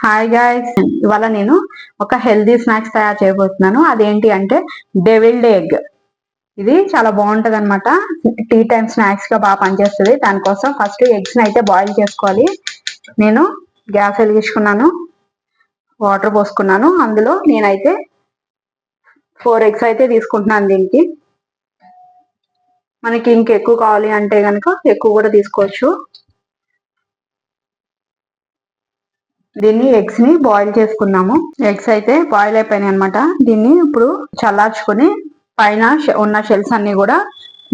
Hi guys, ఇవాళ నేను ఒక హెల్దీ స్నాక్స్ తయారు చేయబోతున్నాను. అదేంటి అంటే డెవిల్డ్ ఎగ్. ఇది చాలా బాగుంటది అనమాట. టీ టైమ్ స్నాక్స్ గా బాగా పనిచేస్తుంది. దానికోసం ఫస్ట్ ఎగ్స్ అయితే బాయిల్ చేసుకోవాలి. నేను గ్యాస్ వెలిగించుకున్నాను, వాటర్ పోసుకున్నాను. అందులో నేనైతే 4 ఎగ్స్ అయితే తీసుకుంటున్నాను. దీనికి మనకి ఇంకెక్కువ కావాలి అంటే కనుక ఎక్కువ కూడా తీసుకోవచ్చు. దీన్ని ఎగ్స్ ని బాయిల్ చేసుకున్నాము. ఎగ్స్ అయితే బాయిల్ అయిపోయినాయి అనమాట. దీన్ని ఇప్పుడు చల్లార్చుకొని పైన ఉన్న షెల్స్ అన్ని కూడా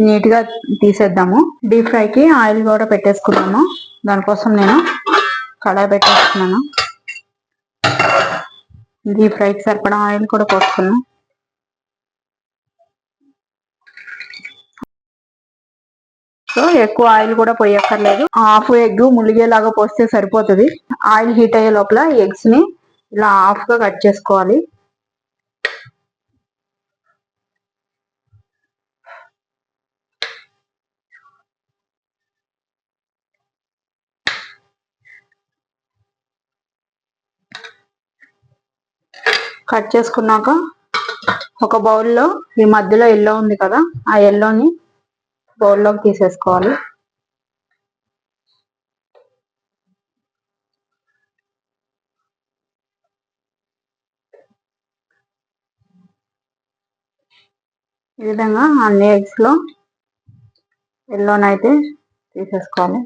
నీట్ గా తీసేద్దాము. డీప్ ఫ్రై కి ఆయిల్ కూడా పెట్టేసుకున్నాము. దానికోసం నేను కడాయి పెట్టేసుకున్నాను. డీప్ ఫ్రైకి సరిపడా ఆయిల్ కూడా పోసుకున్నాను. సో ఎక్కువ ఆయిల్ కూడా పోయక్కర్లేదు. హాఫ్ ఎగ్ ములిగేలాగా పోస్తే సరిపోతుంది. ఆయిల్ హీట్ అయ్యే లోపల ఎగ్స్ ని ఇలా హాఫ్ గా కట్ చేసుకోవాలి. కట్ చేసుకున్నాక ఒక బౌల్లో ఈ మధ్యలో ఎల్లో ఉంది కదా, ఆ ఎల్లోని బౌల్లోకి తీసేసుకోవాలి. ఈ విధంగా అన్ని ఎగ్స్ లో ఎల్లోనైతే తీసేసుకోవాలి.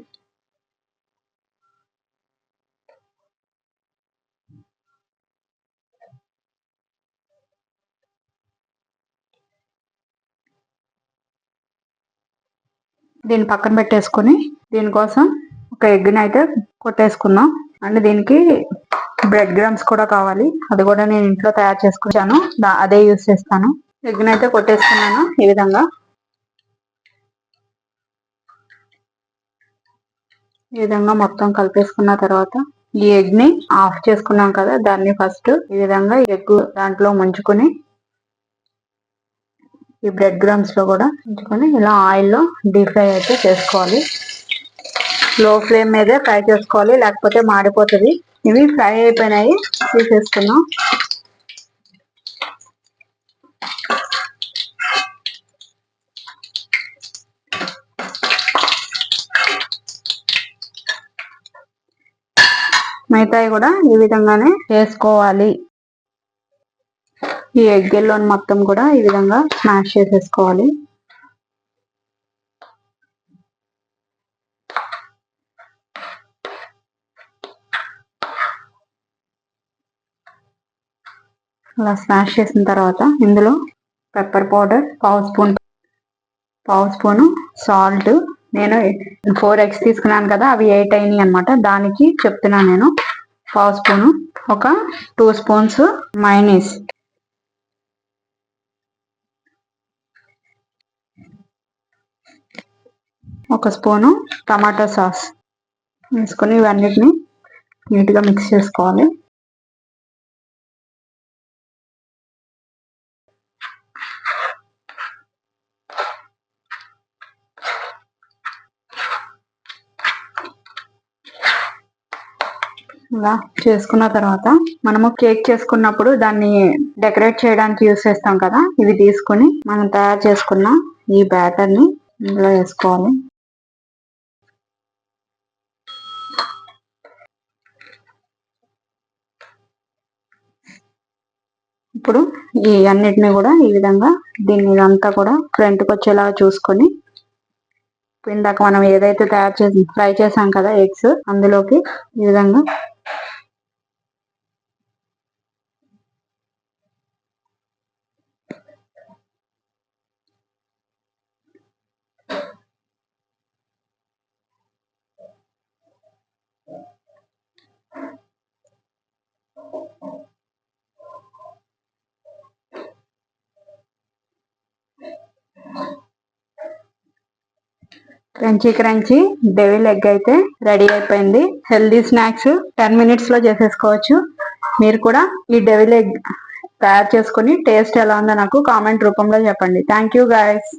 దీన్ని పక్కన పెట్టేసుకుని దీనికోసం ఒక ఎగ్ని అయితే కొట్టేసుకుందాం. అండ్ దీనికి బ్రెడ్ గ్రమ్స్ కూడా కావాలి. అది కూడా నేను ఇంట్లో తయారు చేసుకొచ్చాను, అదే యూజ్ చేస్తాను. ఎగ్ని అయితే కొట్టేసుకున్నాను. ఈ విధంగా మొత్తం కలిపేసుకున్న తర్వాత ఈ ఎగ్ ని ఆఫ్ చేసుకున్నాం కదా, దాన్ని ఫస్ట్ ఈ విధంగా ఎగ్ దాంట్లో ముంచుకొని ఈ బ్రెడ్ గ్రమ్స్ లో కూడా ఉంచుకొని ఇలా ఆయిల్లో డీప్ ఫ్రై అయితే చేసుకోవాలి. లో ఫ్లేమ్ మీదే ఫ్రై చేసుకోవాలి, లేకపోతే మాడిపోతుంది. ఇవి ఫ్రై అయిపోయినాయి, తీసేసుకున్నాం. మిగతాయి కూడా ఈ విధంగానే చేసుకోవాలి. ఈ ఎగ్ ఎల్లోని మొత్తం కూడా ఈ విధంగా స్మాష్ చేసేసుకోవాలి. అలా స్మాష్ చేసిన తర్వాత ఇందులో పెప్పర్ పౌడర్ పావు స్పూను సాల్ట్. నేను 4 ఎగ్స్ తీసుకున్నాను కదా, అవి 8 అయినాయి అనమాట. దానికి చెప్తున్నాను నేను పావు స్పూను. ఒక 2 స్పూన్స్ మైనీస్, ఒక స్పూను టమాటో సాస్ వేసుకొని ఇవన్నిటిని నీట్గా మిక్స్ చేసుకోవాలి. ఇలా చేసుకున్న తర్వాత మనము కేక్ చేసుకున్నప్పుడు దాన్ని డెకరేట్ చేయడానికి యూజ్ చేస్తాం కదా, ఇవి తీసుకుని మనం తయారు చేసుకున్న ఈ బ్యాటర్ ని ఇందులో వేసుకోవాలి. ఇప్పుడు ఈ అన్నిటిని కూడా ఈ విధంగా దీన్ని ఇదంతా కూడా ఫ్రంట్కి వచ్చేలా చూసుకొని ఇందాక మనం ఏదైతే తయారు చేసి ఫ్రై చేసాం కదా ఎగ్స్, అందులోకి ఈ విధంగా క్రంచీ డెవిల్ ఎగ్ అయితే రెడీ అయిపోయింది. హెల్దీ స్నాక్స్ 10 మినిట్స్ లో చేసేసుకోవచ్చు. మీరు కూడా ఈ డెవిల్ ఎగ్ తయారు చేసుకుని టేస్ట్ ఎలా ఉందో నాకు కామెంట్ రూపంలో చెప్పండి. Thank you guys.